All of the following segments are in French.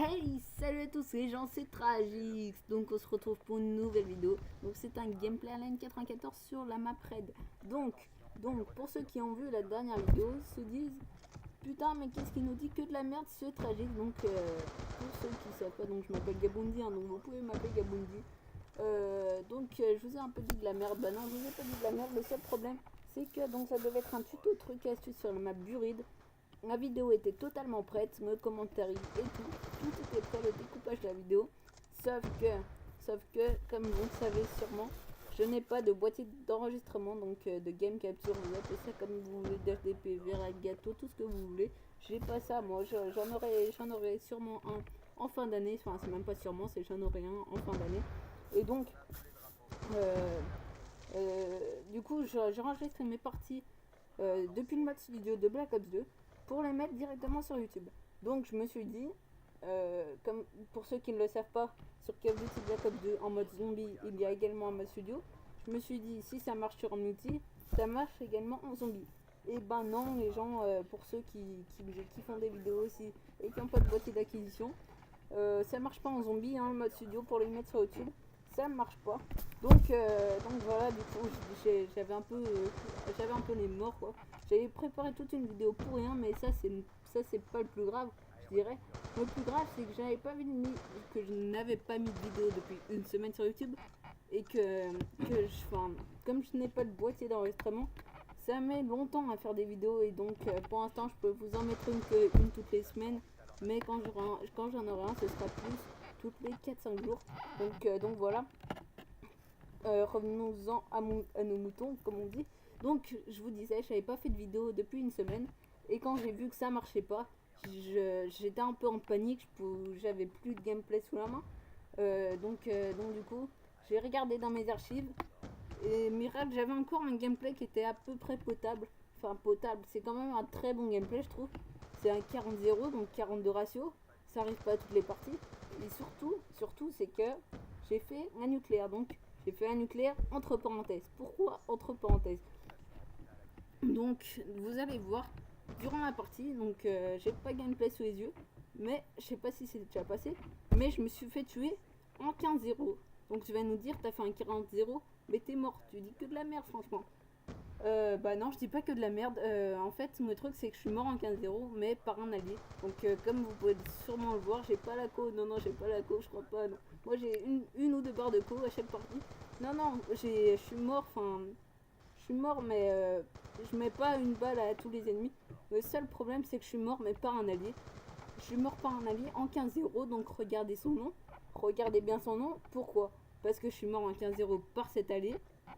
Hey, salut à tous les gens, c'est Tragix. Donc on se retrouve pour une nouvelle vidéo. Donc c'est un gameplay à la N94 sur la map Red. Donc pour ceux qui ont vu la dernière vidéo, se disent putain mais qu'est-ce qu'il nous dit que de la merde ce Tragix. Donc pour ceux qui savent pas, donc je m'appelle Gabundi, hein, donc vous pouvez m'appeler Gabundi. Je vous ai un peu dit de la merde. Bah non, je vous ai pas dit de la merde. Le seul problème c'est que donc ça devait être un tuto truc et astuce sur la map Buride. La vidéo était totalement prête, le commentaire et tout était prêt, le découpage de la vidéo. Sauf que, comme vous le savez sûrement, je n'ai pas de boîtier d'enregistrement, donc de game capture, vous appelez ça comme vous voulez, d'HDP, Vera, gâteau, tout ce que vous voulez. J'ai pas ça, moi, j'en aurai sûrement un en fin d'année, enfin c'est même pas sûrement, c'est j'en aurai un en fin d'année. Et donc, euh, du coup, j'enregistre mes parties depuis le mode studio de Black Ops 2 pour les mettre directement sur YouTube. Donc je me suis dit, comme pour ceux qui ne le savent pas, sur Call of Duty Black Ops 2 en mode zombie, il y a également un mode studio. Je me suis dit, si ça marche sur multi, ça marche également en zombie. Et ben non, les gens, pour ceux qui font des vidéos aussi et qui n'ont pas de boîtier d'acquisition, ça marche pas en zombie, hein, le mode studio pour les mettre sur YouTube, ça marche pas. Donc voilà, du coup j'avais un peu les morts quoi. J'avais préparé toute une vidéo pour rien, mais ça c'est pas le plus grave, je dirais. Le plus grave c'est que je n'avais pas mis de vidéo depuis une semaine sur YouTube et comme je n'ai pas de boîtier d'enregistrement, ça met longtemps à faire des vidéos et donc pour l'instant je peux vous en mettre une toutes les semaines, mais quand j'en aurai un ce sera plus toutes les 4-5 jours. Donc voilà. Revenons-en à nos moutons, comme on dit. Donc, je vous disais, j'avais pas fait de vidéo depuis une semaine. Et quand j'ai vu que ça marchait pas, j'étais un peu en panique. J'avais plus de gameplay sous la main. Donc du coup, j'ai regardé dans mes archives. Et miracle, j'avais encore un gameplay qui était à peu près potable. Enfin, potable, c'est quand même un très bon gameplay, je trouve. C'est un 40-0, donc 42 ratio. Ça arrive pas à toutes les parties. Et surtout, c'est que j'ai fait un nucléaire. Donc, j'ai fait un nucléaire entre parenthèses. Pourquoi entre parenthèses? Donc, vous allez voir durant la partie. Donc, j'ai pas gameplay sous les yeux, mais je sais pas si c'est déjà passé. Mais je me suis fait tuer en 15-0. Donc, tu vas nous dire, t'as fait un 40-0, mais t'es mort. Tu dis que de la merde, franchement. Bah non, je dis pas que de la merde. En fait, le truc c'est que je suis mort en 15-0, mais par un allié. Donc, comme vous pouvez sûrement le voir, j'ai pas la co. Non, j'ai pas la co, je crois pas. Non. Moi, j'ai une ou deux barres de co à chaque partie. Non, je suis mort. Enfin, je suis mort, mais je mets pas une balle à tous les ennemis. Le seul problème, c'est que je suis mort, mais par un allié. Je suis mort par un allié en 15-0, donc regardez son nom. Regardez bien son nom. Pourquoi? Parce que je suis mort en 15-0 par cet allié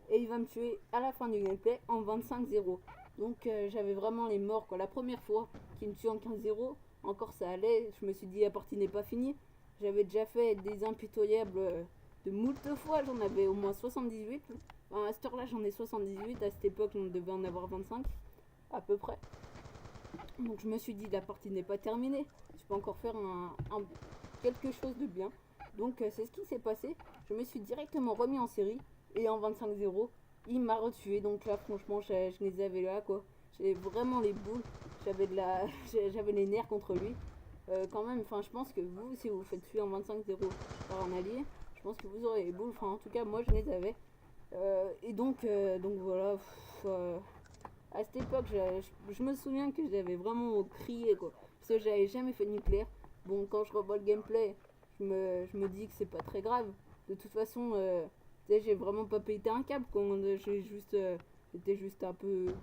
et il va me tuer à la fin du gameplay en 25-0. Donc j'avais vraiment les morts quoi. La première fois qu'il me tue en 15-0, encore ça allait, je me suis dit la partie n'est pas finie. J'avais déjà fait des impitoyables de moult fois, j'en avais au moins 78. Enfin, à cette heure-là j'en ai 78, à cette époque j'en devais en avoir 25 à peu près. Donc je me suis dit la partie n'est pas terminée, je peux encore faire quelque chose de bien. Donc c'est ce qui s'est passé, je me suis directement remis en série et en 25-0, il m'a retué. Donc là franchement je les avais là quoi. J'avais vraiment les boules, j'avais les nerfs contre lui. Quand même, enfin je pense que vous, si vous vous faites tuer en 25-0 par un allié, je pense que vous aurez les boules, enfin en tout cas moi je les avais. Donc voilà, à cette époque, je me souviens que j'avais vraiment crié quoi. Parce que j'avais jamais fait de nucléaire. Bon, quand je revois le gameplay, je me dis que c'est pas très grave. De toute façon, j'ai vraiment pas pété un câble quoi. J'étais juste un peu.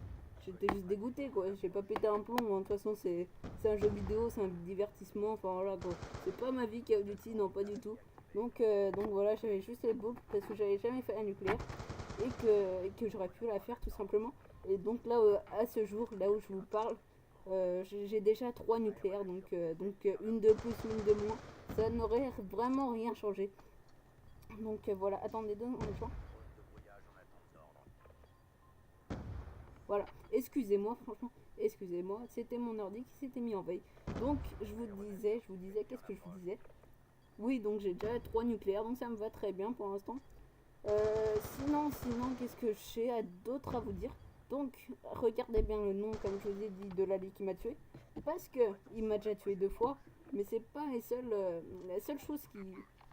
J'étais juste dégoûté quoi. J'ai pas pété un plomb. De toute façon, c'est un jeu vidéo, c'est un divertissement. Enfin voilà quoi. C'est pas ma vie Call of Duty, non, pas du tout. Donc voilà, j'avais juste les boucles parce que j'avais jamais fait un nucléaire et que j'aurais pu la faire tout simplement. Et donc là, à ce jour, là où je vous parle, j'ai déjà 3 nucléaires, donc une de plus, une de moins. Ça n'aurait vraiment rien changé. Donc voilà, attendez deux secondes. Voilà, excusez-moi, franchement, excusez-moi, c'était mon ordi qui s'était mis en veille. Donc je vous disais, qu'est-ce que je vous disais? Oui, donc j'ai déjà 3 nucléaires, donc ça me va très bien pour l'instant. Sinon, qu'est-ce que j'ai d'autre à vous dire? Donc, regardez bien le nom, comme je vous ai dit, de l'allié qui m'a tué. Parce que il m'a déjà tué 2 fois. mais c'est pas la seule chose qui...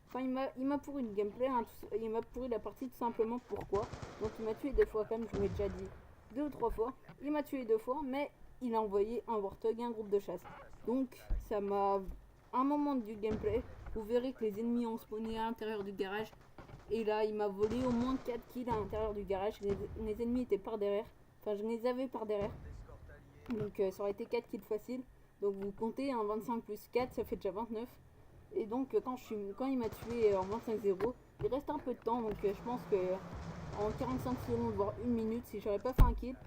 Enfin, il m'a pourri le gameplay, hein, il m'a pourri la partie tout simplement. Pourquoi? Donc il m'a tué 2 fois, comme je vous l'ai déjà dit 2 ou 3 fois. Il m'a tué 2 fois, mais il a envoyé un Warthog et un groupe de chasse. Donc ça m'a... Un moment du gameplay, vous verrez que les ennemis ont spawné à l'intérieur du garage. Et là, il m'a volé au moins 4 kills à l'intérieur du garage. Les ennemis étaient par derrière. Enfin, je les avais par derrière. Donc ça aurait été 4 kills faciles. Donc vous comptez, 25 plus 4, ça fait déjà 29. Et donc quand il m'a tué en 25-0, il reste un peu de temps. Donc je pense que en 45 secondes, voire 1 minute, si j'aurais pas fait un kill,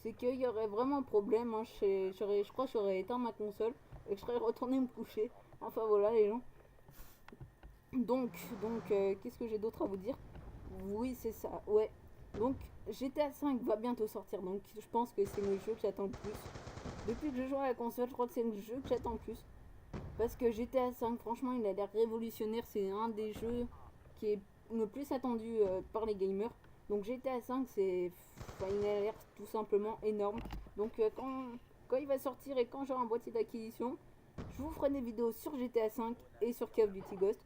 c'est qu'il y aurait vraiment un problème. Hein. Je crois que j'aurais éteint ma console et que je serais retourné me coucher. Enfin voilà les gens. Donc qu'est-ce que j'ai d'autre à vous dire? Oui, c'est ça, ouais. Donc GTA 5 va bientôt sortir, donc je pense que c'est le jeu que j'attends le plus. Depuis que je joue à la console, je crois que c'est le jeu que j'attends le plus. Parce que GTA 5, franchement, il a l'air révolutionnaire. C'est un des jeux qui est le plus attendu par les gamers. Donc GTA 5, enfin, il a l'air tout simplement énorme. Donc quand il va sortir et quand j'aurai un boîtier d'acquisition, je vous ferai des vidéos sur GTA 5 et sur Call of Duty Ghost.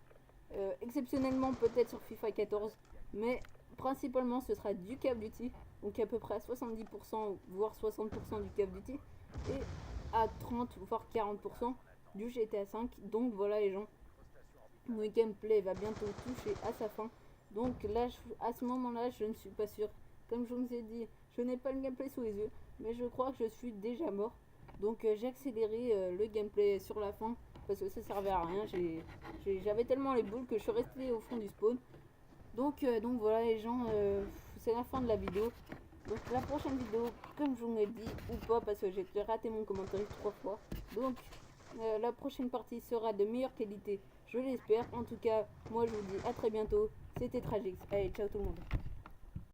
Exceptionnellement peut-être sur FIFA 14, mais principalement ce sera du Call of Duty, donc à peu près à 70% voire 60% du Call of Duty et à 30 voire 40% du GTA 5. Donc voilà les gens, le gameplay va bientôt toucher à sa fin. Donc là, à ce moment-là, je ne suis pas sûr. Comme je vous ai dit, je n'ai pas le gameplay sous les yeux, mais je crois que je suis déjà mort. Donc j'ai accéléré le gameplay sur la fin parce que ça servait à rien. J'avais tellement les boules que je suis resté au fond du spawn. Donc voilà les gens, c'est la fin de la vidéo. Donc la prochaine vidéo, comme je vous l'ai dit, ou pas, parce que j'ai raté mon commentaire 3 fois. Donc la prochaine partie sera de meilleure qualité, je l'espère. En tout cas, moi je vous dis à très bientôt. C'était Tragix. Allez, ciao tout le monde.